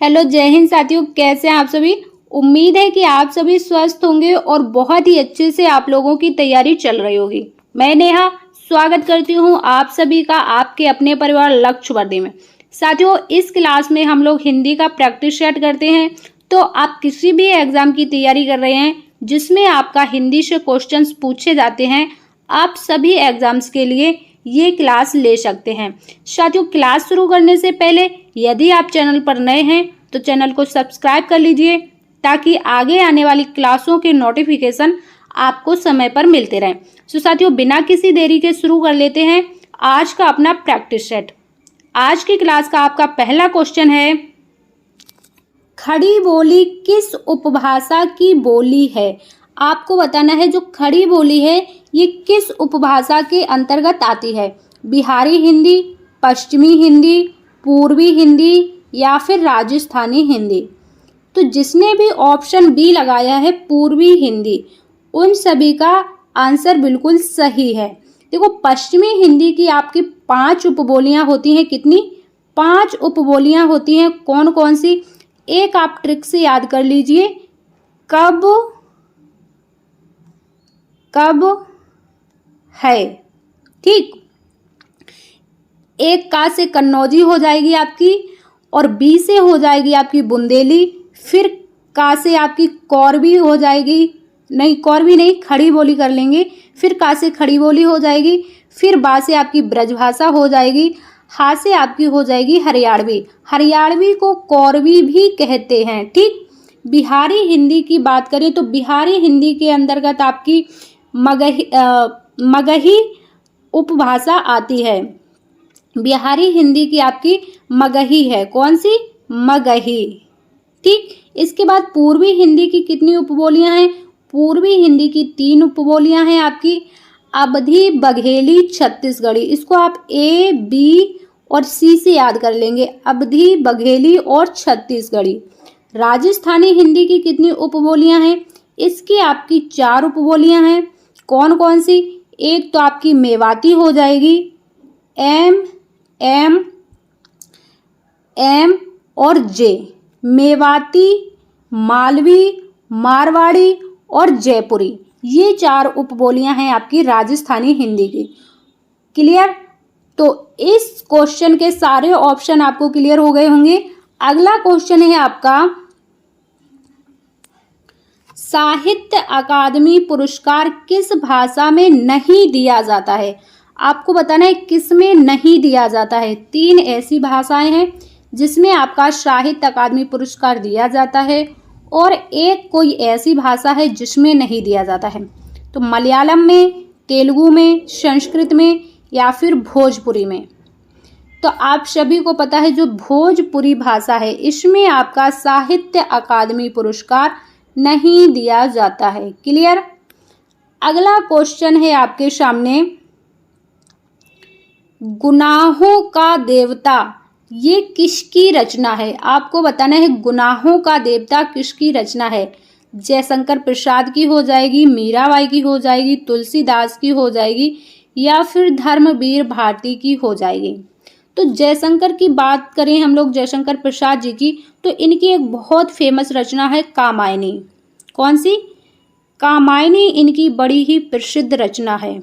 Hello, जय हिंद साथियों। कैसे हैं आप सभी। उम्मीद है कि आप सभी स्वस्थ होंगे और बहुत ही अच्छे से आप लोगों की तैयारी चल रही होगी। मैं नेहा स्वागत करती हूं आप सभी का आपके अपने परिवार लक्ष्य वर्दी में। साथियों, इस क्लास में हम लोग हिंदी का प्रैक्टिस सेट करते हैं। तो आप किसी भी एग्जाम की तैयारी कर रहे हैं जिसमें आपका हिंदी से क्वेश्चंस पूछे जाते हैं, आप सभी एग्जाम्स के लिए ये क्लास ले सकते हैं। साथियों, क्लास शुरू करने से पहले यदि आप चैनल पर नए हैं तो चैनल को सब्सक्राइब कर लीजिए ताकि आगे आने वाली क्लासों के नोटिफिकेशन आपको समय पर मिलते रहें। तो साथियों, बिना किसी देरी के शुरू कर लेते हैं आज का अपना प्रैक्टिस सेट। आज की क्लास का आपका पहला क्वेश्चन है, खड़ी बोली किस उपभाषा की बोली है। आपको बताना है जो खड़ी बोली है ये किस उपभाषा के अंतर्गत आती है। बिहारी हिंदी, पश्चिमी हिंदी, पूर्वी हिंदी या फिर राजस्थानी हिंदी। तो जिसने भी ऑप्शन बी लगाया है पूर्वी हिंदी, उन सभी का आंसर बिल्कुल सही है। देखो, पश्चिमी हिंदी की आपकी 5 उपबोलियां होती हैं। कितनी? 5 उपबोलियां होती हैं। कौन कौन सी? एक आप ट्रिक से याद कर लीजिए, कब कब है। ठीक, एक का से कन्नौजी हो जाएगी आपकी, और बी से हो जाएगी आपकी बुंदेली। फिर का से आपकी कौरवी हो जाएगी, नहीं कौरवी नहीं, खड़ी बोली कर लेंगे। फिर का से खड़ी बोली हो जाएगी। फिर बा से आपकी ब्रजभाषा हो जाएगी। हा से आपकी हो जाएगी हरियाणवी। हरियाणवी को कौरवी भी कहते हैं। ठीक, बिहारी हिंदी की बात करें तो बिहारी हिंदी के अंतर्गत आपकी मगही उपभाषा आती है। बिहारी हिंदी की आपकी मगही है। कौन सी? मगही। ठीक, इसके बाद पूर्वी हिंदी की कितनी उपबोलियां हैं? पूर्वी हिंदी की 3 उपबोलियां हैं आपकी, अवधी, बघेली, छत्तीसगढ़ी। इसको आप ए, बी और सी से याद कर लेंगे, अवधी, बघेली और छत्तीसगढ़ी। राजस्थानी हिंदी की कितनी उपबोलियां हैं? इसकी आपकी 4 उपबोलियां हैं। कौन कौन सी? एक तो आपकी मेवाती हो जाएगी, एम एम एम और जे। मेवाती, मालवी, मारवाड़ी और जयपुरी, ये 4 उपबोलियां हैं आपकी राजस्थानी हिंदी की। क्लियर? तो इस क्वेश्चन के सारे ऑप्शन आपको क्लियर हो गए होंगे। अगला क्वेश्चन है आपका, साहित्य अकादमी पुरस्कार किस भाषा में नहीं दिया जाता है। आपको बताना है किस में नहीं दिया जाता है। 3 ऐसी भाषाएं हैं जिसमें आपका साहित्य अकादमी पुरस्कार दिया जाता है, और एक कोई ऐसी भाषा है जिसमें नहीं दिया जाता है। तो मलयालम में, तेलुगु में, संस्कृत में या फिर भोजपुरी में। तो आप सभी को पता है जो भोजपुरी भाषा है इसमें आपका साहित्य अकादमी पुरस्कार नहीं दिया जाता है। क्लियर? अगला क्वेश्चन है आपके सामने, गुनाहों का देवता ये किसकी रचना है। आपको बताना है गुनाहों का देवता किसकी रचना है। जयशंकर प्रसाद की हो जाएगी, मीराबाई की हो जाएगी, तुलसीदास की हो जाएगी या फिर धर्मवीर भारती की हो जाएगी। तो जयशंकर की बात करें हम लोग, जयशंकर प्रसाद जी की, तो इनकी एक बहुत फेमस रचना है कामायनी। कौन सी? कामायनी इनकी बड़ी ही प्रसिद्ध रचना है,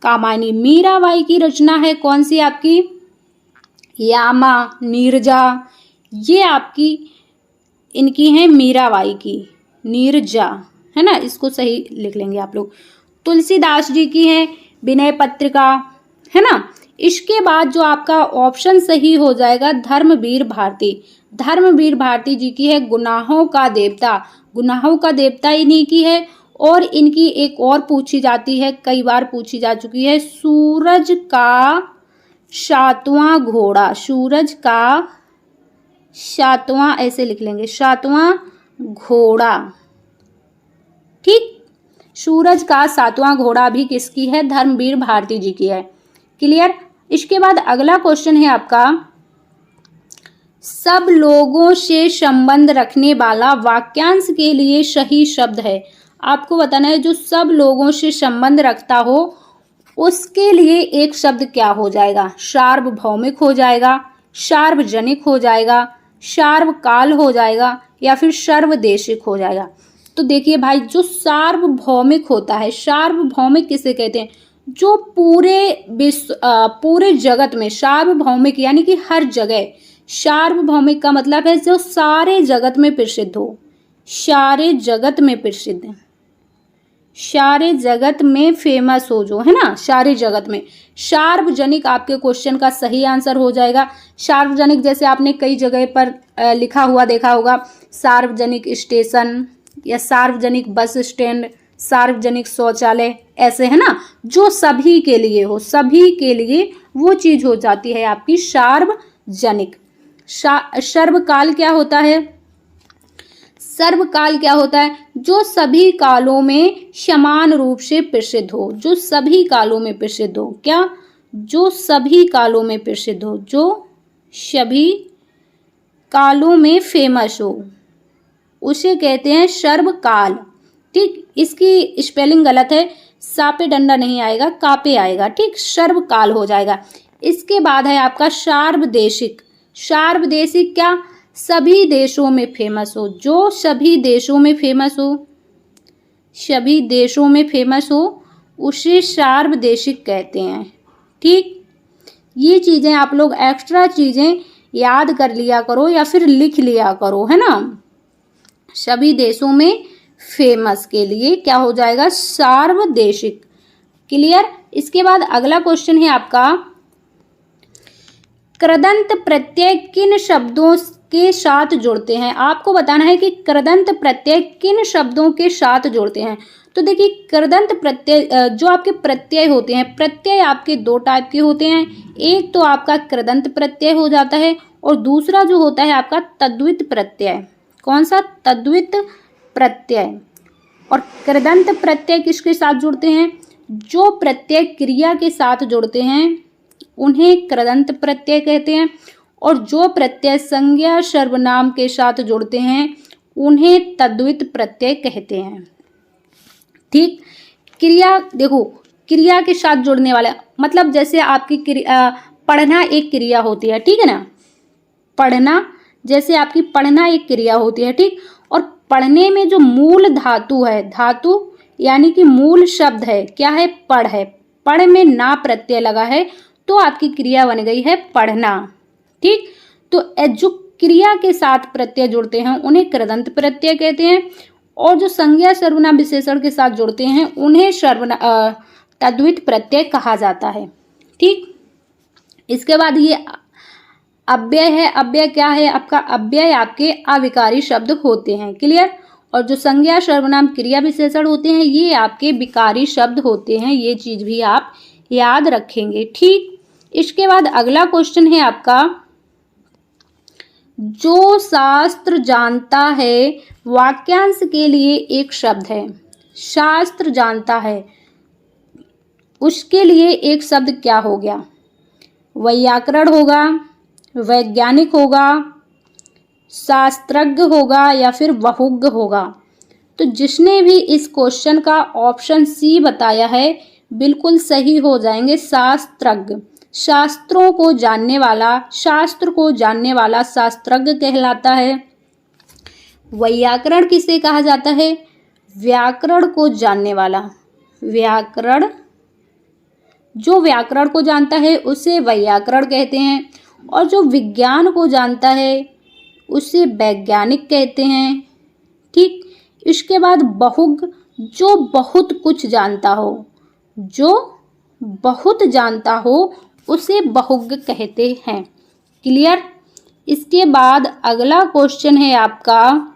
कामायनी। मीराबाई की रचना है कौन सी आपकी? यामा, नीरजा। ये आपकी इनकी है मीराबाई की, नीरजा, है ना, इसको सही लिख लेंगे आप लोग। तुलसीदास जी की है विनय पत्रिका, है ना। इसके बाद जो आपका ऑप्शन सही हो जाएगा धर्मवीर भारती। धर्मवीर भारती जी की है गुनाहों का देवता। गुनाहों का देवता इन्हीं की है। और इनकी एक और पूछी जाती है, कई बार पूछी जा चुकी है, सूरज का 7वां घोड़ा। सूरज का 7वां, ऐसे लिख लेंगे, 7वां घोड़ा। ठीक, सूरज का 7वां घोड़ा भी किसकी है? धर्मवीर भारती जी की है। क्लियर? इसके बाद अगला क्वेश्चन है आपका, सब लोगों से संबंध रखने वाला वाक्यांश के लिए सही शब्द है। आपको बताना है जो सब लोगों से संबंध रखता हो उसके लिए एक शब्द क्या हो जाएगा। सार्वभौमिक हो जाएगा, सार्वजनिक हो जाएगा, सार्वकाल हो जाएगा या फिर सर्वदेशिक हो जाएगा। तो देखिए भाई, जो सार्वभौमिक होता है, सार्वभौमिक किसे कहते हैं? जो पूरे विश्व पूरे जगत में, सार्वभौमिक यानी कि हर जगह, सार्वभौमिक का मतलब है जो सारे जगत में प्रसिद्ध हो, सारे जगत में प्रसिद्ध, सारे जगत में फेमस हो, जो है ना, सारे जगत में। सार्वजनिक आपके क्वेश्चन का सही आंसर हो जाएगा। सार्वजनिक जैसे आपने कई जगह पर लिखा हुआ देखा होगा, सार्वजनिक स्टेशन या सार्वजनिक बस स्टैंड, सार्वजनिक शौचालय, ऐसे, है ना, जो सभी के लिए हो, सभी के लिए वो चीज हो जाती है आपकी सार्वजनिक। सर्वकाल क्या होता है? सर्वकाल क्या होता है? जो सभी कालों में समान रूप से प्रसिद्ध हो, जो सभी कालों में प्रसिद्ध हो। क्या? जो सभी कालों में प्रसिद्ध हो, जो सभी कालों में फेमस हो, उसे कहते हैं सर्वकाल। ठीक, इसकी स्पेलिंग गलत है, सापे डंडा नहीं आएगा, कापे आएगा। ठीक, सर्वकाल हो जाएगा। इसके बाद है आपका सार्वदेशिक। सार्वदेशिक क्या? सभी देशों में फेमस हो, जो सभी देशों में फेमस हो, सभी देशों में फेमस हो, उसे सार्वदेशिक कहते हैं। ठीक, ये चीजें आप लोग एक्स्ट्रा चीजें याद कर लिया करो या फिर लिख लिया करो, है ना। सभी देशों में फेमस के लिए क्या हो जाएगा? सार्वदेशिक। क्लियर? इसके बाद अगला क्वेश्चन है आपका, कृदंत प्रत्यय किन शब्दों के साथ जुड़ते हैं? आपको बताना है कि कृदंत प्रत्यय किन शब्दों के साथ जुड़ते हैं। तो देखिए, कृदंत प्रत्यय, जो आपके प्रत्यय होते हैं, प्रत्यय आपके दो टाइप के होते हैं। एक तो आपका कृदंत प्रत्यय हो जाता है और दूसरा जो होता है आपका तद्वित प्रत्यय। कौन सा? तद्वित प्रत्यय। और कृदंत प्रत्यय किसके साथ जुड़ते हैं? जो प्रत्यय क्रिया के साथ जुड़ते हैं उन्हें कृदंत प्रत्यय कहते हैं, और जो प्रत्यय संज्ञा सर्वनाम के साथ जुड़ते हैं उन्हें तद्वित प्रत्यय कहते हैं। ठीक, क्रिया देखो, क्रिया के साथ जुड़ने वाला मतलब जैसे आपकी पढ़ना एक क्रिया होती है, ठीक है ना। पढ़ना, जैसे आपकी पढ़ना एक क्रिया होती है, ठीक। और पढ़ने में जो मूल धातु है, धातु यानी कि मूल शब्द है, क्या है? पढ़ है। पढ़ में ना प्रत्यय लगा है तो आपकी क्रिया बन गई है पढ़ना। ठीक, तो जो क्रिया के साथ प्रत्यय जुड़ते हैं उन्हें कृदंत प्रत्यय कहते हैं, और जो संज्ञा सर्वनाम विशेषण के साथ जुड़ते हैं उन्हें तद्वित प्रत्यय कहा जाता है। ठीक, इसके बाद ये अव्यय है। अव्यय क्या है आपका? अव्यय आपके अविकारी शब्द होते हैं। क्लियर? और जो संज्ञा सर्वनाम क्रिया विशेषण होते हैं ये आपके विकारी शब्द होते हैं। ये चीज भी आप याद रखेंगे। ठीक, इसके बाद अगला क्वेश्चन है आपका, जो शास्त्र जानता है वाक्यांश के लिए एक शब्द है। शास्त्र जानता है, उसके लिए एक शब्द क्या हो गया? वैयाकरण होगा, वैज्ञानिक होगा, शास्त्रज्ञ होगा या फिर बहुज्ञ होगा। तो जिसने भी इस क्वेश्चन का ऑप्शन सी बताया है बिल्कुल सही हो जाएंगे। शास्त्रज्ञ, शास्त्रों को जानने वाला, शास्त्र को जानने वाला शास्त्रज्ञ कहलाता है। वैयाकरण किसे कहा जाता है? व्याकरण को जानने वाला। व्याकरण, जो व्याकरण को जानता है उसे वैयाकरण कहते हैं, और जो विज्ञान को जानता है उसे वैज्ञानिक कहते हैं। ठीक, इसके बाद बहुज्ञ, जो बहुत कुछ जानता हो, जो बहुत जानता हो उसे बहुज्ञ कहते हैं। क्लियर? इसके बाद अगला क्वेश्चन है आपका,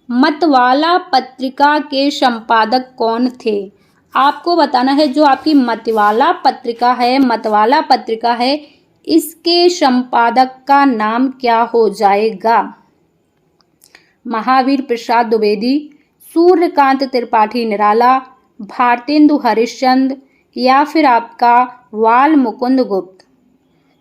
मतवाला पत्रिका के संपादक कौन थे? आपको बताना है जो आपकी मतवाला पत्रिका है, मतवाला पत्रिका है, इसके संपादक का नाम क्या हो जाएगा? महावीर प्रसाद द्विवेदी, सूर्यकांत त्रिपाठी निराला, भारतेंदु हरिश्चंद्र या फिर आपका वाल मुकुंद गुप्त।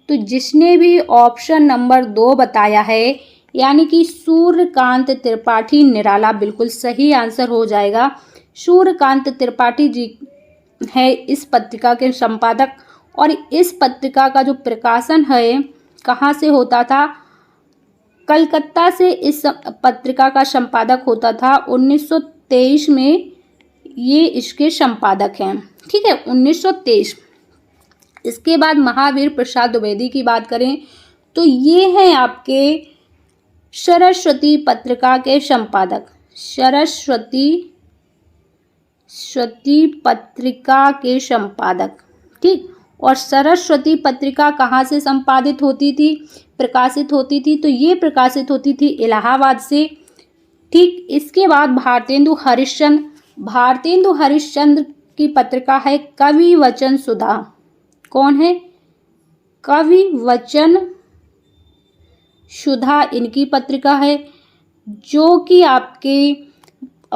तो जिसने भी ऑप्शन नंबर 2 बताया है यानी कि सूर्यकांत त्रिपाठी निराला बिल्कुल सही आंसर हो जाएगा। सूर्यकांत त्रिपाठी जी है इस पत्रिका के संपादक, और इस पत्रिका का जो प्रकाशन है कहाँ से होता था? कलकत्ता से इस पत्रिका का संपादक होता था 1923 में, ये इसके संपादक हैं। ठीक है, 1923। इसके बाद महावीर प्रसाद द्विवेदी की बात करें तो ये हैं आपके सरस्वती पत्रिका के संपादक, सरस्वती पत्रिका के संपादक। ठीक, और सरस्वती पत्रिका कहाँ से संपादित होती थी, प्रकाशित होती थी? तो ये प्रकाशित होती थी इलाहाबाद से। ठीक, इसके बाद भारतेंदु हरिश्चंद्र की पत्रिका है कवि वचन सुधा। कौन है? कवि वचन सुधा इनकी पत्रिका है, जो कि आपके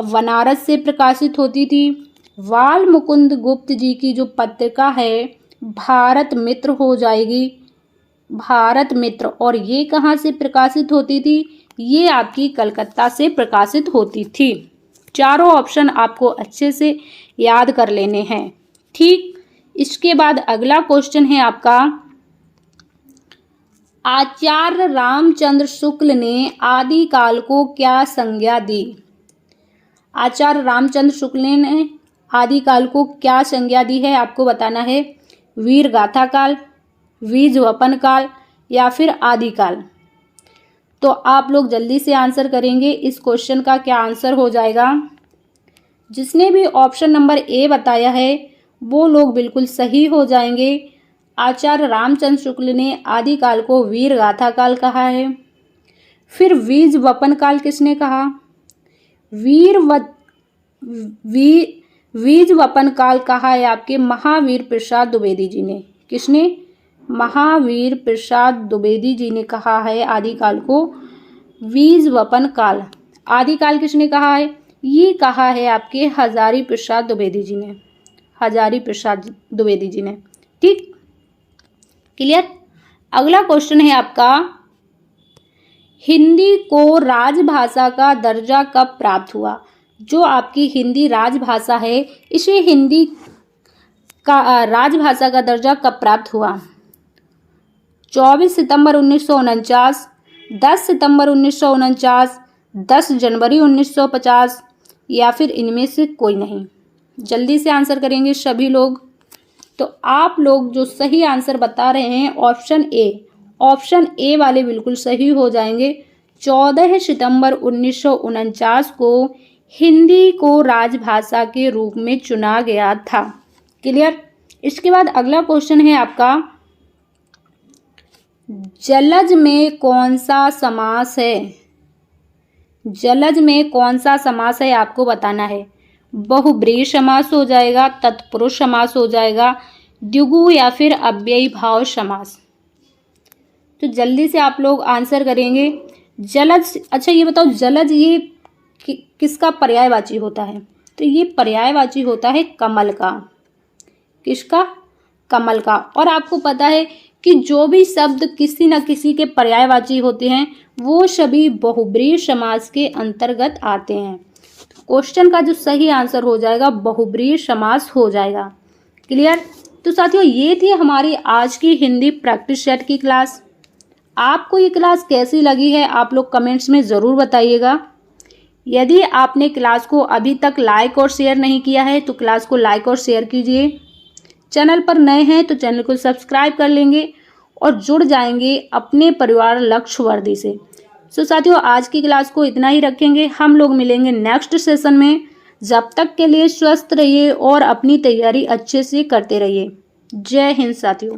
बनारस से प्रकाशित होती थी। बाल मुकुंद गुप्त जी की जो पत्रिका है भारत मित्र हो जाएगी, भारत मित्र, और ये कहाँ से प्रकाशित होती थी? ये आपकी कलकत्ता से प्रकाशित होती थी। चारों ऑप्शन आपको अच्छे से याद कर लेने हैं। ठीक, इसके बाद अगला क्वेश्चन है आपका, आचार्य रामचंद्र शुक्ल ने आदिकाल को क्या संज्ञा दी? आचार्य रामचंद्र शुक्ल ने आदिकाल को क्या संज्ञा दी है? आपको बताना है। वीर गाथा काल, बीजवपन काल, या फिर आदिकाल। तो आप लोग जल्दी से आंसर करेंगे। इस क्वेश्चन का क्या आंसर हो जाएगा? जिसने भी ऑप्शन नंबर ए बताया है वो लोग बिल्कुल सही हो जाएंगे। आचार्य रामचंद्र शुक्ल ने आदिकाल को वीर गाथा काल कहा है। फिर बीजवपन काल किसने कहा? बीजवपन काल कहा है आपके महावीर प्रसाद द्विवेदी जी ने। किसने? महावीर प्रसाद द्विवेदी जी ने कहा है आदिकाल को बीजवपन काल। आदिकाल किसने कहा है? ये कहा है आपके हजारी प्रसाद द्विवेदी जी ने, हजारी प्रसाद द्विवेदी जी ने। ठीक, क्लियर। अगला क्वेश्चन है आपका, हिंदी को राजभाषा का दर्जा कब प्राप्त हुआ? जो आपकी हिंदी राजभाषा है, इसे हिंदी का राजभाषा का दर्जा कब प्राप्त हुआ? 24 सितंबर 1949, 10 सितंबर 1949, 10 जनवरी 1950, या फिर इनमें से कोई नहीं। जल्दी से आंसर करेंगे सभी लोग। तो आप लोग जो सही आंसर बता रहे हैं ऑप्शन ए वाले बिल्कुल सही हो जाएंगे। 14 सितंबर 1949 को हिंदी को राजभाषा के रूप में चुना गया था। क्लियर। इसके बाद अगला क्वेश्चन है आपका, जलज में कौन सा समास है? जलज में कौन सा समास है आपको बताना है। बहुब्रीहि समास हो जाएगा, तत्पुरुष समास हो जाएगा, द्विगु या फिर अव्ययी भाव समास। तो जल्दी से आप लोग आंसर करेंगे। जलज, अच्छा ये बताओ, जलज ये किसका पर्यायवाची होता है? तो ये पर्यायवाची होता है कमल का। किसका? कमल का। और आपको पता है कि जो भी शब्द किसी न किसी के पर्यायवाची होते हैं वो सभी बहुब्रीहि समास के अंतर्गत आते हैं। क्वेश्चन का जो सही आंसर हो जाएगा बहुब्रीहि समास हो जाएगा। क्लियर। तो साथियों, ये थी हमारी आज की हिंदी प्रैक्टिस सेट की क्लास। आपको ये क्लास कैसी लगी है आप लोग कमेंट्स में ज़रूर बताइएगा। यदि आपने क्लास को अभी तक लाइक और शेयर नहीं किया है तो क्लास को लाइक और शेयर कीजिए। चैनल पर नए हैं तो चैनल को सब्सक्राइब कर लेंगे और जुड़ जाएंगे अपने परिवार लक्ष्य वर्दी से। सो साथियों, आज की क्लास को इतना ही रखेंगे। हम लोग मिलेंगे नेक्स्ट सेशन में। जब तक के लिए स्वस्थ रहिए और अपनी तैयारी अच्छे से करते रहिए। जय हिंद साथियों।